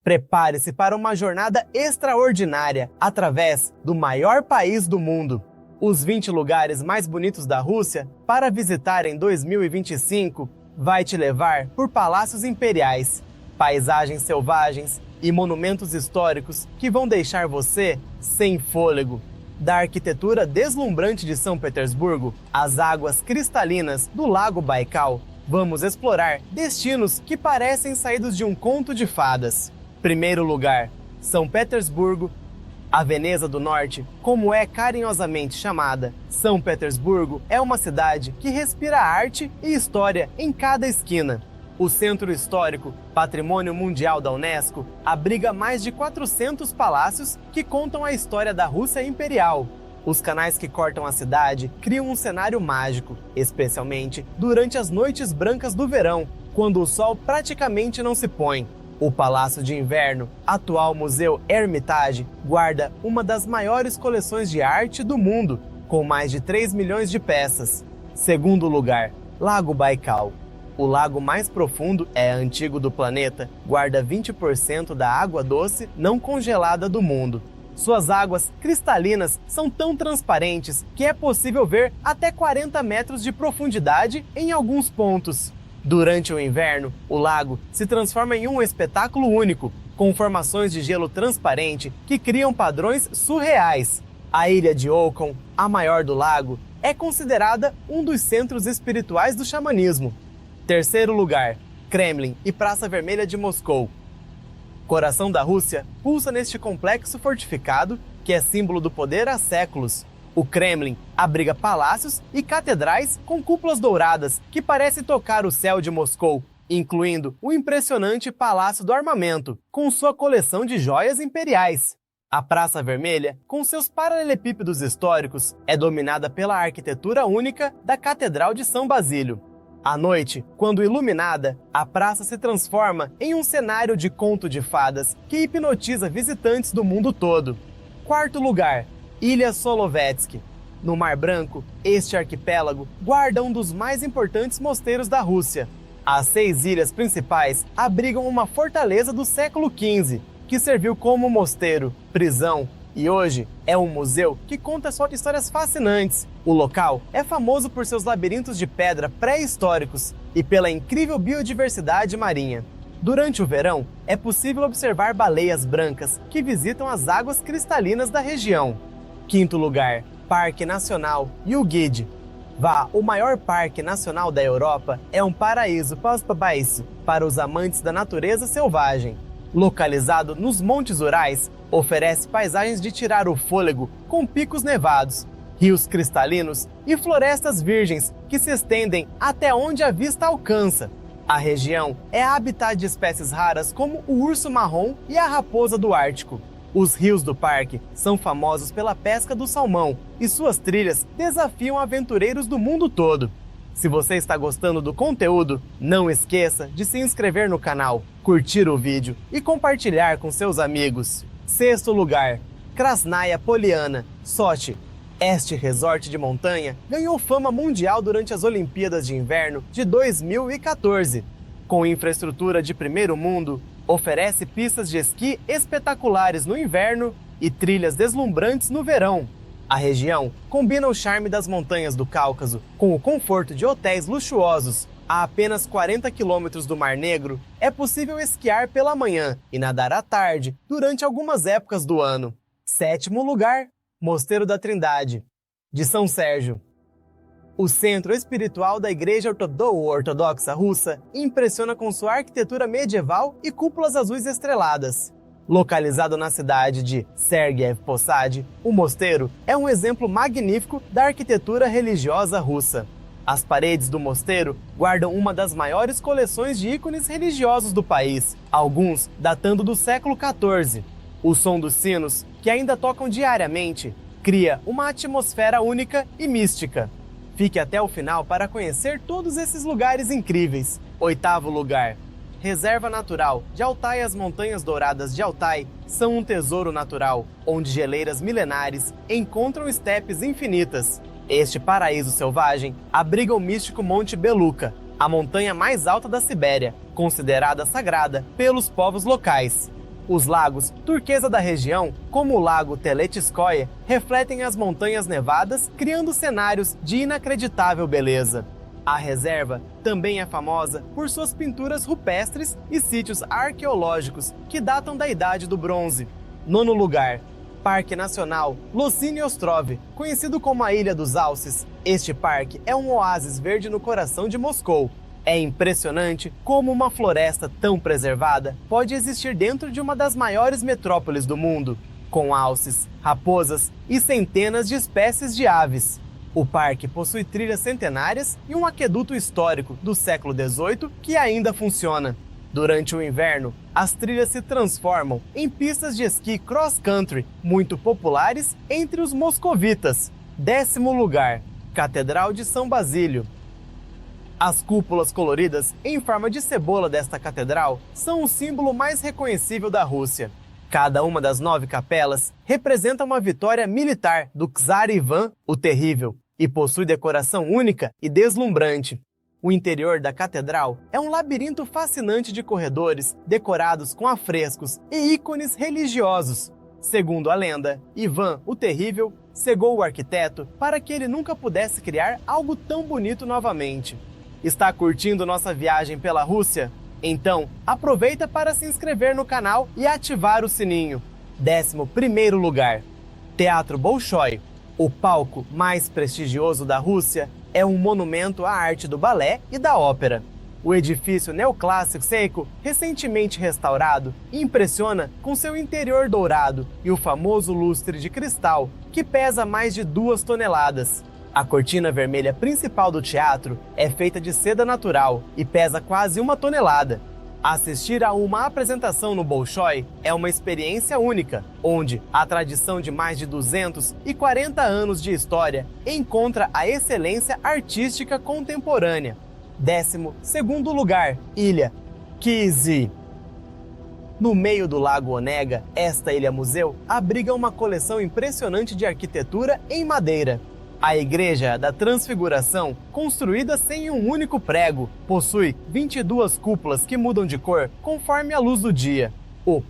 Prepare-se para uma jornada extraordinária através do maior país do mundo. Os 20 lugares mais bonitos da Rússia para visitar em 2025 vai te levar por palácios imperiais, paisagens selvagens e monumentos históricos que vão deixar você sem fôlego. Da arquitetura deslumbrante de São Petersburgo às águas cristalinas do Lago Baikal, vamos explorar destinos que parecem saídos de um conto de fadas. Primeiro lugar, São Petersburgo. A Veneza do Norte, como é carinhosamente chamada, São Petersburgo é uma cidade que respira arte e história em cada esquina. O Centro Histórico, Patrimônio Mundial da Unesco, abriga mais de 400 palácios que contam a história da Rússia Imperial. Os canais que cortam a cidade criam um cenário mágico, especialmente durante as noites brancas do verão, quando o sol praticamente não se põe. O Palácio de Inverno, atual Museu Hermitage, guarda uma das maiores coleções de arte do mundo, com mais de 3 milhões de peças. Segundo lugar, Lago Baikal. O lago mais profundo e antigo do planeta, guarda 20% da água doce não congelada do mundo. Suas águas cristalinas são tão transparentes que é possível ver até 40 metros de profundidade em alguns pontos. Durante o inverno, o lago se transforma em um espetáculo único, com formações de gelo transparente que criam padrões surreais. A ilha de Okon, a maior do lago, é considerada um dos centros espirituais do xamanismo. Terceiro lugar, Kremlin e Praça Vermelha de Moscou. Coração da Rússia pulsa neste complexo fortificado que é símbolo do poder há séculos. O Kremlin abriga palácios e catedrais com cúpulas douradas que parecem tocar o céu de Moscou, incluindo o impressionante Palácio do Armamento, com sua coleção de joias imperiais. A Praça Vermelha, com seus paralelepípedos históricos, é dominada pela arquitetura única da Catedral de São Basílio. À noite, quando iluminada, a praça se transforma em um cenário de conto de fadas que hipnotiza visitantes do mundo todo. Quarto lugar, Ilha Solovetsky. No Mar Branco, este arquipélago guarda um dos mais importantes mosteiros da Rússia. As 6 ilhas principais abrigam uma fortaleza do século XV, que serviu como mosteiro, prisão e hoje é um museu que conta só histórias fascinantes. O local é famoso por seus labirintos de pedra pré-históricos e pela incrível biodiversidade marinha. Durante o verão, é possível observar baleias brancas que visitam as águas cristalinas da região. Quinto lugar, Parque Nacional Yuguid. O maior parque nacional da Europa é um paraíso para os amantes da natureza selvagem. Localizado nos Montes Urais, oferece paisagens de tirar o fôlego com picos nevados, rios cristalinos e florestas virgens que se estendem até onde a vista alcança. A região é habitat de espécies raras como o urso marrom e a raposa do Ártico. Os rios do parque são famosos pela pesca do salmão e suas trilhas desafiam aventureiros do mundo todo. Se você está gostando do conteúdo, não esqueça de se inscrever no canal, curtir o vídeo e compartilhar com seus amigos. Sexto lugar, Krasnaya Poliana, Sochi. Este resort de montanha ganhou fama mundial durante as Olimpíadas de Inverno de 2014. Com infraestrutura de primeiro mundo, oferece pistas de esqui espetaculares no inverno e trilhas deslumbrantes no verão. A região combina o charme das montanhas do Cáucaso com o conforto de hotéis luxuosos. A apenas 40 quilômetros do Mar Negro, é possível esquiar pela manhã e nadar à tarde durante algumas épocas do ano. Sétimo lugar, Mosteiro da Trindade, de São Sérgio. O centro espiritual da Igreja Ortodoxa Russa impressiona com sua arquitetura medieval e cúpulas azuis estreladas. Localizado na cidade de Sergiev Posad, o mosteiro é um exemplo magnífico da arquitetura religiosa russa. As paredes do mosteiro guardam uma das maiores coleções de ícones religiosos do país, alguns datando do século XIV. O som dos sinos, que ainda tocam diariamente, cria uma atmosfera única e mística. Fique até o final para conhecer todos esses lugares incríveis. Oitavo lugar, Reserva Natural de Altai. As Montanhas Douradas de Altai são um tesouro natural, onde geleiras milenares encontram estepes infinitas. Este paraíso selvagem abriga o místico Monte Beluca, a montanha mais alta da Sibéria, considerada sagrada pelos povos locais. Os lagos turquesa da região, como o lago Teletskoye, refletem as montanhas nevadas, criando cenários de inacreditável beleza. A reserva também é famosa por suas pinturas rupestres e sítios arqueológicos que datam da Idade do Bronze. Nono lugar, Parque Nacional Losiny Ostrov, conhecido como a Ilha dos Alces. Este parque é um oásis verde no coração de Moscou. É impressionante como uma floresta tão preservada pode existir dentro de uma das maiores metrópoles do mundo, com alces, raposas e centenas de espécies de aves. O parque possui trilhas centenárias e um aqueduto histórico do século XVIII que ainda funciona. Durante o inverno, as trilhas se transformam em pistas de esqui cross-country muito populares entre os moscovitas. 10º lugar, Catedral de São Basílio. As cúpulas coloridas em forma de cebola desta catedral são o símbolo mais reconhecível da Rússia. Cada uma das 9 capelas representa uma vitória militar do czar Ivan o Terrível e possui decoração única e deslumbrante. O interior da catedral é um labirinto fascinante de corredores decorados com afrescos e ícones religiosos. Segundo a lenda, Ivan o Terrível cegou o arquiteto para que ele nunca pudesse criar algo tão bonito novamente. Está curtindo nossa viagem pela Rússia? Então, aproveita para se inscrever no canal e ativar o sininho. 11º lugar, Teatro Bolshoi. O palco mais prestigioso da Rússia é um monumento à arte do balé e da ópera. O edifício neoclássico seco, recentemente restaurado, impressiona com seu interior dourado e o famoso lustre de cristal, que pesa mais de 2 toneladas. A cortina vermelha principal do teatro é feita de seda natural e pesa quase 1 tonelada. Assistir a uma apresentação no Bolshoi é uma experiência única, onde a tradição de mais de 240 anos de história encontra a excelência artística contemporânea. 12º lugar, Ilha Kyzyl. No meio do Lago Onega, esta ilha-museu abriga uma coleção impressionante de arquitetura em madeira. A Igreja da Transfiguração, construída sem um único prego, possui 22 cúpulas que mudam de cor conforme a luz do dia. O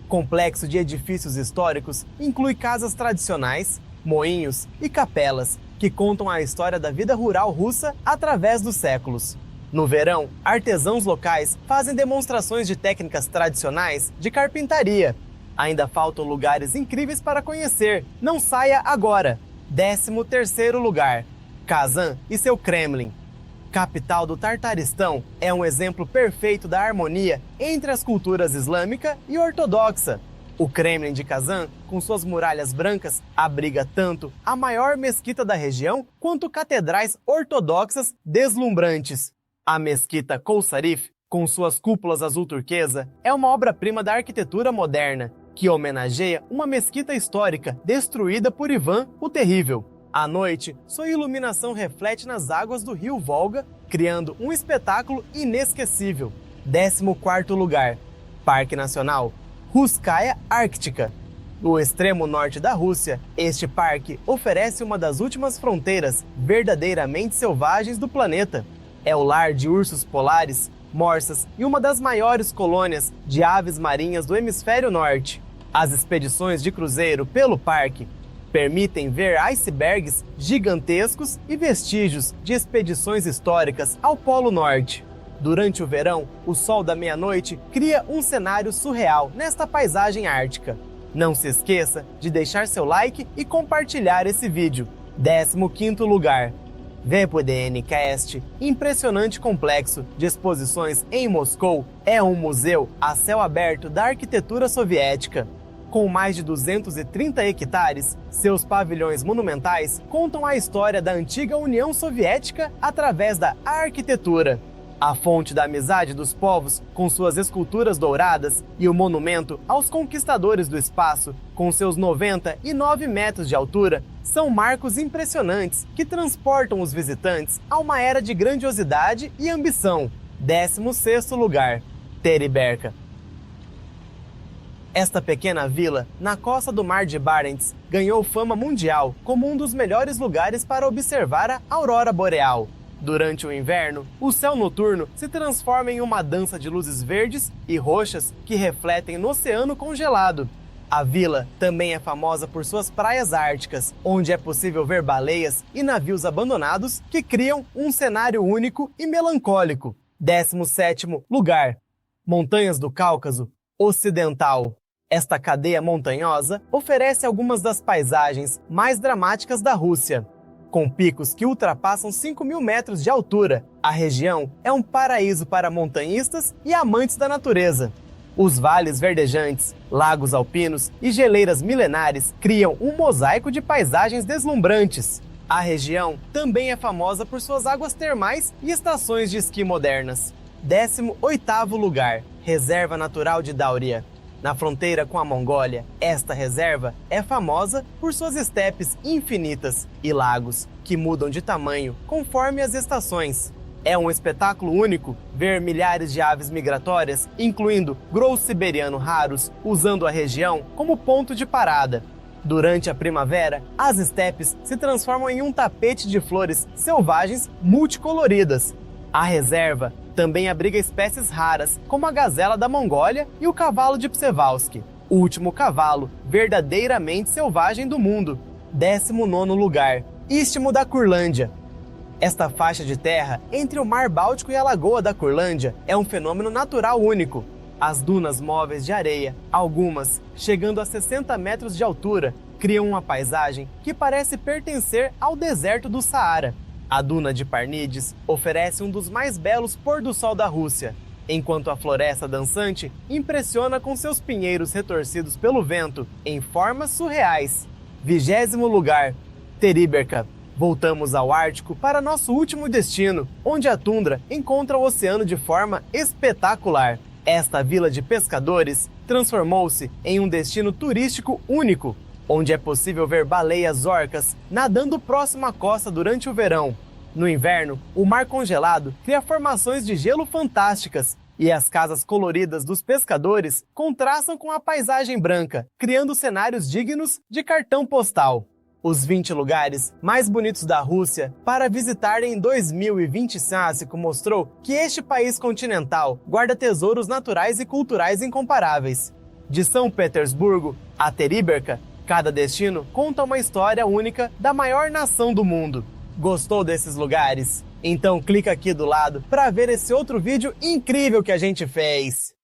complexo de edifícios históricos inclui casas tradicionais, moinhos e capelas que contam a história da vida rural russa através dos séculos. No verão, artesãos locais fazem demonstrações de técnicas tradicionais de carpintaria. Ainda faltam lugares incríveis para conhecer. Não saia agora! 13º lugar, Kazan e seu Kremlin. Capital do Tartaristão, é um exemplo perfeito da harmonia entre as culturas islâmica e ortodoxa. O Kremlin de Kazan, com suas muralhas brancas, abriga tanto a maior mesquita da região quanto catedrais ortodoxas deslumbrantes. A mesquita Kousarif, com suas cúpulas azul turquesa, é uma obra-prima da arquitetura moderna, que homenageia uma mesquita histórica destruída por Ivan o Terrível. À noite, sua iluminação reflete nas águas do rio Volga, criando um espetáculo inesquecível. 14º lugar, Parque Nacional Russkaya Ártica. No extremo norte da Rússia, este parque oferece uma das últimas fronteiras verdadeiramente selvagens do planeta. É o lar de ursos polares, morsas e uma das maiores colônias de aves marinhas do hemisfério norte. As expedições de cruzeiro pelo parque permitem ver icebergs gigantescos e vestígios de expedições históricas ao Polo Norte. Durante o verão, o sol da meia-noite cria um cenário surreal nesta paisagem ártica. Não se esqueça de deixar seu like e compartilhar esse vídeo. 15º lugar, VPDN-Cast, impressionante complexo de exposições em Moscou, é um museu a céu aberto da arquitetura soviética. Com mais de 230 hectares, seus pavilhões monumentais contam a história da antiga União Soviética através da arquitetura. A fonte da amizade dos povos, com suas esculturas douradas, e o monumento aos conquistadores do espaço, com seus 99 metros de altura, são marcos impressionantes que transportam os visitantes a uma era de grandiosidade e ambição. 16º lugar, Teriberka. Esta pequena vila, na costa do Mar de Barents, ganhou fama mundial como um dos melhores lugares para observar a aurora boreal. Durante o inverno, o céu noturno se transforma em uma dança de luzes verdes e roxas que refletem no oceano congelado. A vila também é famosa por suas praias árticas, onde é possível ver baleias e navios abandonados que criam um cenário único e melancólico. 17º lugar. Montanhas do Cáucaso Ocidental. Esta cadeia montanhosa oferece algumas das paisagens mais dramáticas da Rússia. Com picos que ultrapassam 5.000 metros de altura, a região é um paraíso para montanhistas e amantes da natureza. Os vales verdejantes, lagos alpinos e geleiras milenares criam um mosaico de paisagens deslumbrantes. A região também é famosa por suas águas termais e estações de esqui modernas. 18º lugar. Reserva Natural de Dáuria. Na fronteira com a Mongólia, esta reserva é famosa por suas estepes infinitas e lagos que mudam de tamanho conforme as estações. É um espetáculo único ver milhares de aves migratórias, incluindo grous siberiano raros, usando a região como ponto de parada. Durante a primavera, as estepes se transformam em um tapete de flores selvagens multicoloridas. A reserva também abriga espécies raras, como a gazela da Mongólia e o cavalo de Przewalski, o último cavalo verdadeiramente selvagem do mundo. 19º lugar. Istmo da Curlândia. Esta faixa de terra entre o Mar Báltico e a Lagoa da Curlândia é um fenômeno natural único. As dunas móveis de areia, algumas chegando a 60 metros de altura, criam uma paisagem que parece pertencer ao deserto do Saara. A duna de Parnides oferece um dos mais belos pôr-do-sol da Rússia, enquanto a floresta dançante impressiona com seus pinheiros retorcidos pelo vento em formas surreais. 20º lugar. Teriberka. Voltamos ao Ártico para nosso último destino, onde a tundra encontra o oceano de forma espetacular. Esta vila de pescadores transformou-se em um destino turístico único, onde é possível ver baleias orcas nadando próximo à costa durante o verão. No inverno, o mar congelado cria formações de gelo fantásticas, e as casas coloridas dos pescadores contrastam com a paisagem branca, criando cenários dignos de cartão postal. Os 20 lugares mais bonitos da Rússia para visitar em 2025 mostrou que este país continental guarda tesouros naturais e culturais incomparáveis. De São Petersburgo a Teriberka, cada destino conta uma história única da maior nação do mundo. Gostou desses lugares? Então clica aqui do lado para ver esse outro vídeo incrível que a gente fez.